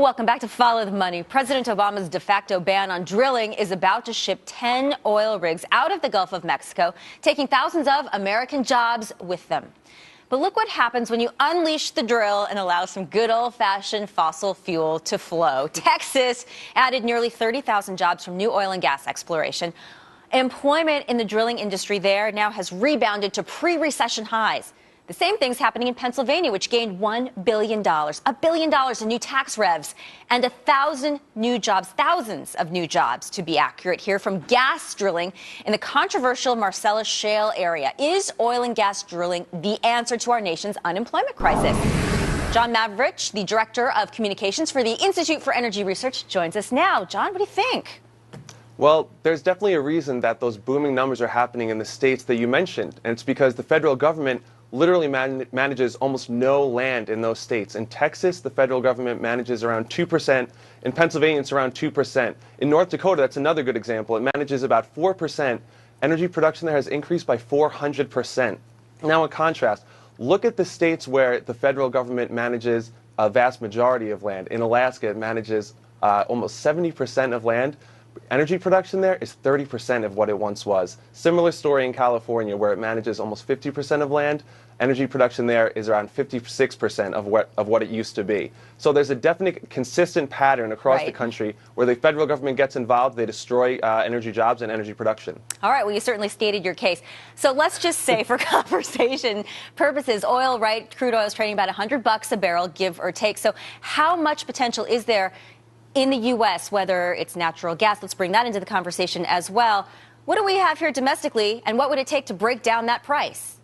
Welcome back to Follow the Money. President Obama's de facto ban on drilling is about to ship 10 oil rigs out of the Gulf of Mexico, taking thousands of American jobs with them. But look what happens when you unleash the drill and allow some good old-fashioned fossil fuel to flow. Texas added nearly 30,000 jobs from new oil and gas exploration. Employment in the drilling industry there now has rebounded to pre-recession highs. The same thing's happening in Pennsylvania, which gained $1 billion, $1 billion in new tax revs, and 1,000 new jobs, thousands of new jobs, to be accurate, here from gas drilling in the controversial Marcellus Shale area. Is oil and gas drilling the answer to our nation's unemployment crisis? John Mavretich, the Director of Communications for the Institute for Energy Research, joins us now. John, what do you think? Well, there's definitely a reason that those booming numbers are happening in the states that you mentioned, and it's because the federal government literally manages almost no land in those states. In Texas, the federal government manages around 2%. In Pennsylvania, it's around 2%. In North Dakota, that's another good example. It manages about 4%. Energy production there has increased by 400%. Now, in contrast, look at the states where the federal government manages a vast majority of land. In Alaska, it manages almost 70% of land. Energy production there is 30% of what it once was. Similar story in California, where it manages almost 50% of land. Energy production there is around 56% of what it used to be. So there's a definite consistent pattern across the country where the federal government gets involved, they destroy energy jobs and energy production. All right, well, you certainly stated your case. So let's just say, for conversation purposes, oil, right, crude oil is trading about $100 a barrel, give or take. So how much potential is there in the U.S., whether it's natural gas? Let's bring that into the conversation as well. What do we have here domestically, and what would it take to break down that price?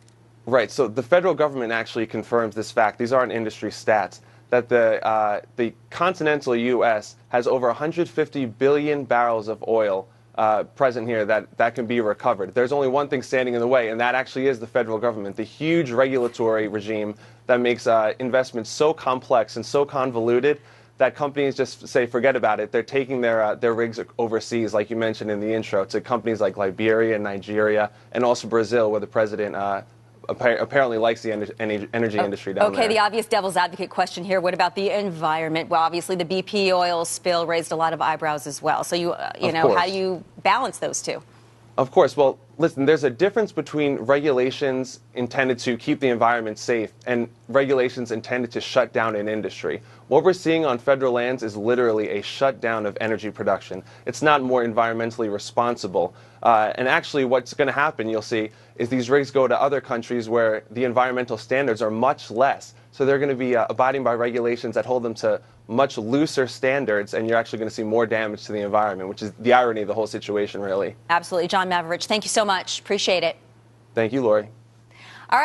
Right, so the federal government actually confirms this fact. These aren't industry stats, that the continental U.S. has over 150 billion barrels of oil present here that can be recovered. There's only one thing standing in the way, and that actually is the federal government, the huge regulatory regime that makes investments so complex and so convoluted that companies just say, forget about it. They're taking their rigs overseas, like you mentioned in the intro, to companies like Liberia, Nigeria, and also Brazil, where the president apparently likes the energy industry down there. Okay, the obvious devil's advocate question here. What about the environment? Well, obviously, the BP oil spill raised a lot of eyebrows as well. So, you know, how do you balance those two? Of course. Well, listen, there's a difference between regulations intended to keep the environment safe and regulations intended to shut down an industry. What we're seeing on federal lands is literally a shutdown of energy production. It's not more environmentally responsible. And actually what's going to happen, you'll see, is these rigs go to other countries where the environmental standards are much less. So they're going to be abiding by regulations that hold them to much looser standards, and you're actually going to see more damage to the environment, which is the irony of the whole situation, really. Absolutely. John Mavretich, thank you so much. Appreciate it. Thank you, Lori.